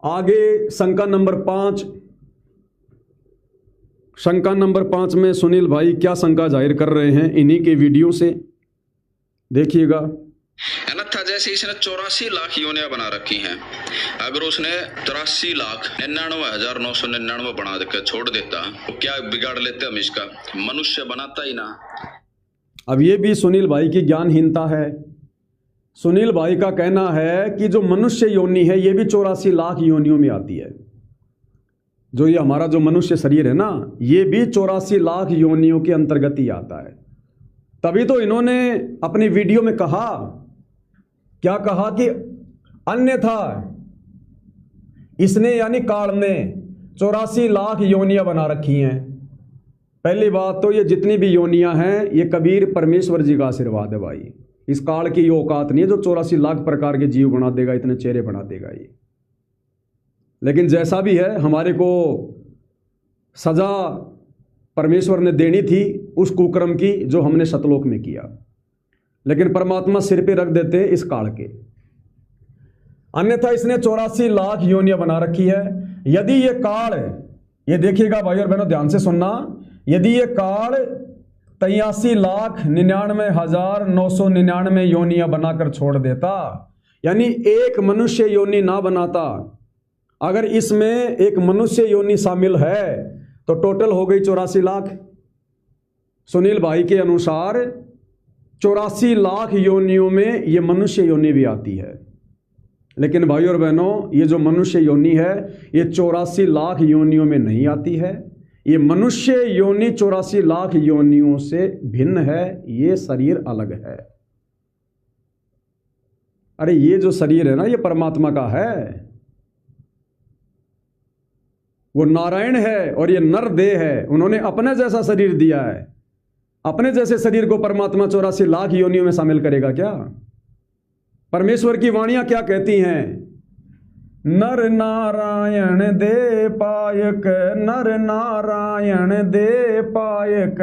आगे शंका नंबर 5 में सुनील भाई क्या शंका जाहिर कर रहे हैं इन्हीं के वीडियो से देखिएगा। अन्यथा जैसे इसने 84 लाख योनियां बना रखी हैं, अगर उसने 83,99,999 बना के छोड़ देता तो क्या बिगाड़ लेते हम इसका? मनुष्य बनाता ही ना। अब ये भी सुनील भाई की ज्ञानहीनता है। सुनील भाई का कहना है कि जो मनुष्य योनि है ये भी 84 लाख योनियों में आती है। जो ये हमारा जो मनुष्य शरीर है ना, ये भी 84 लाख योनियों के अंतर्गत ही आता है। तभी तो इन्होंने अपनी वीडियो में कहा, क्या कहा कि अन्यथा इसने यानी काल ने 84 लाख योनियां बना रखी हैं। पहली बात तो ये जितनी भी योनियां हैं ये कबीर परमेश्वर जी का आशीर्वाद है भाई। इस काल की ये औकात नहीं है जो 84 लाख प्रकार के जीव बना देगा, इतने चेहरे बना देगा ये। लेकिन जैसा भी है, हमारे को सजा परमेश्वर ने देनी थी उस कुकर्म की जो हमने सतलोक में किया, लेकिन परमात्मा सिर पे रख देते इस काल के। अन्यथा इसने 84 लाख योनियां बना रखी है। यदि ये काल, ये देखिएगा भाई और बहनों ध्यान से सुनना, यदि ये काल 83,99,999 योनियां बनाकर छोड़ देता, यानी एक मनुष्य योनि ना बनाता, अगर इसमें एक मनुष्य योनि शामिल है तो टोटल हो गई 84 लाख। सुनील भाई के अनुसार 84 लाख योनियों में ये मनुष्य योनि भी आती है। लेकिन भाई और बहनों, ये जो मनुष्य योनि है ये 84 लाख योनियों में नहीं आती है। ये मनुष्य योनि 84 लाख योनियों से भिन्न है, ये शरीर अलग है। अरे ये जो शरीर है ना, ये परमात्मा का है, वो नारायण है और ये नर देह है। उन्होंने अपने जैसा शरीर दिया है। अपने जैसे शरीर को परमात्मा 84 लाख योनियों में शामिल करेगा क्या? परमेश्वर की वाणियां क्या कहती हैं? नर नारायण दे पायक, नर नारायण दे पायक,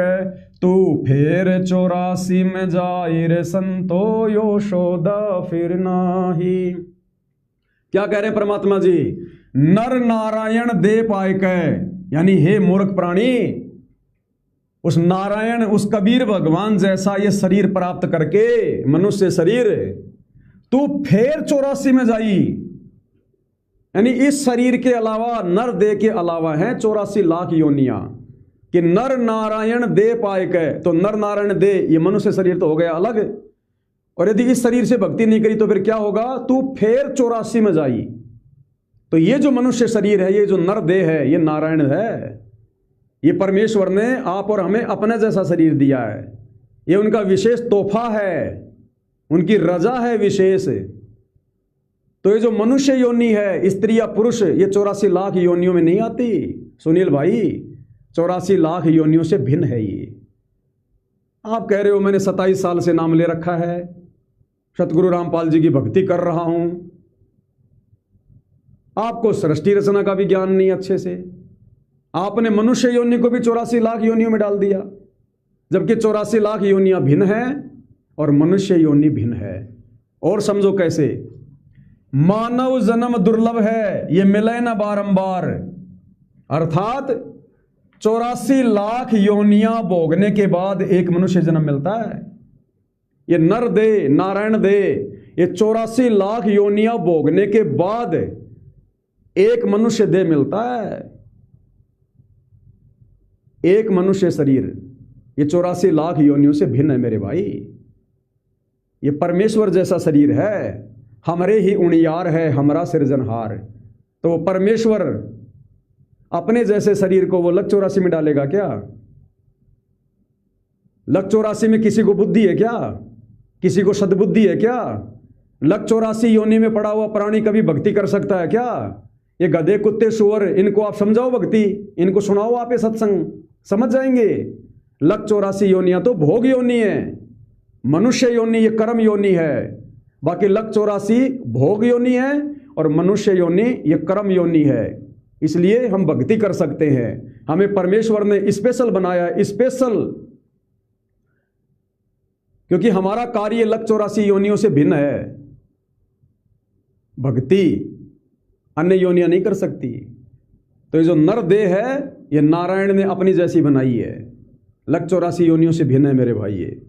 तू फिर 84 में जाहिर संतो यशोदा फिर नाही। क्या कह रहे हैं परमात्मा जी? नर नारायण दे पायक, यानी हे मूर्ख प्राणी, उस नारायण, उस कबीर भगवान जैसा ये शरीर प्राप्त करके, मनुष्य शरीर, तू फिर 84 में जाई। यानी इस शरीर के अलावा, नर देह के अलावा है 84 लाख योनियां। कि नर नारायण दे पायक है, तो नर नारायण दे, ये मनुष्य शरीर तो हो गया अलग। और यदि इस शरीर से भक्ति नहीं करी तो फिर क्या होगा? तू फिर 84 में जाई। तो ये जो मनुष्य शरीर है, ये जो नर देह है, ये नारायण है। ये परमेश्वर ने आप और हमें अपने जैसा शरीर दिया है। ये उनका विशेष तोहफा है, उनकी रजा है विशेष। तो ये जो मनुष्य योनि है, स्त्री या पुरुष, ये 84 लाख योनियों में नहीं आती सुनील भाई। 84 लाख योनियों से भिन्न है ये। आप कह रहे हो मैंने 27 साल से नाम ले रखा है, सतगुरु रामपाल जी की भक्ति कर रहा हूं। आपको सृष्टि रचना का भी ज्ञान नहीं अच्छे से। आपने मनुष्य योनि को भी 84 लाख योनियों में डाल दिया, जबकि 84 लाख योनियां भिन्न है और मनुष्य योनि भिन्न है। और समझो कैसे? मानव जन्म दुर्लभ है, ये मिले ना बारंबार। अर्थात 84 लाख योनियां भोगने के बाद एक मनुष्य जन्म मिलता है। ये नर दे, नारायण दे, ये 84 लाख योनियां भोगने के बाद एक मनुष्य देह मिलता है, एक मनुष्य शरीर। ये 84 लाख योनियों से भिन्न है मेरे भाई। ये परमेश्वर जैसा शरीर है, हमरे ही उणियार है हमारा सृजनहार। तो वो परमेश्वर अपने जैसे शरीर को वो लख 84 में डालेगा क्या? लख 84 में किसी को बुद्धि है क्या? किसी को सद्बुद्धि है क्या? लख 84 योनि में पड़ा हुआ प्राणी कभी भक्ति कर सकता है क्या? ये गधे, कुत्ते, सुअर, इनको आप समझाओ भक्ति, इनको सुनाओ आप ये सत्संग, समझ जाएंगे। लख 84 योनियां तो भोग योनि है। मनुष्य योनि ये कर्म योनि है, बाकी लख 84 भोग योनि है और मनुष्य योनि ये कर्म योनि है। इसलिए हम भक्ति कर सकते हैं। हमें परमेश्वर ने स्पेशल बनाया, स्पेशल, क्योंकि हमारा कार्य लख 84 योनियों से भिन्न है। भक्ति अन्य योनियां नहीं कर सकती। तो ये जो नर देह है ये नारायण ने अपनी जैसी बनाई है, लग 84 योनियों से भिन्न है मेरे भाई। ये